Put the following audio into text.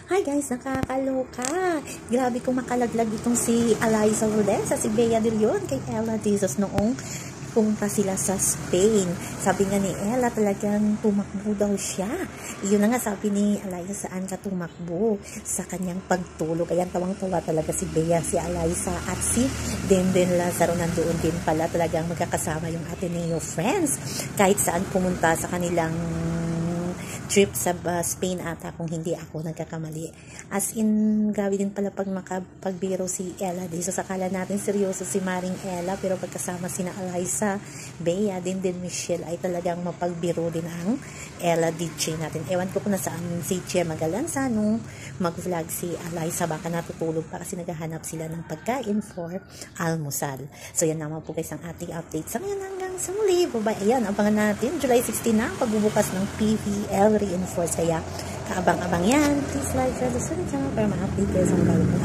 Hi guys, nakakaloka. Grabe kong makalaglag itong si Eliza Rodessa, si Bea de Leon kay Ella Dizos noong pumunta sila sa Spain. Sabi nga ni Ella, talagang tumakbo daw siya. Iyon na nga sabi ni Eliza, saan ka tumakbo? Sa kanyang pagtulog. Kaya tawang-tawa talaga si Bea, si Eliza at si Denden Lazaro. Nandoon din pala talagang magkakasama yung Ateneo friends. Kahit saan pumunta sa kanilang trip sa Spain ata kung hindi ako nagkakamali. As in, grabe din pala pag makapagbiro si Ella Dizos. Akala natin seryoso si Maring Ella, pero pagkasama sina Eliza, Bea, din Michelle ay talagang mapagbiro din ang Ella DJ natin. Ewan ko kung nasaan si Chia Magalansa nung mag-vlog si Eliza. Baka natutulog pa kasi naghahanap sila ng pagkain for almusal. So yan naman po guys ang ating update. Sa ngayon hanggang sa muli. Bye-bye. Ayan, abangan natin. July 16 na pagbubukas ng PVL Reinforce. Kaya kaabang-abang yan. Please like, share, subscribe para ma-update kayo sa mga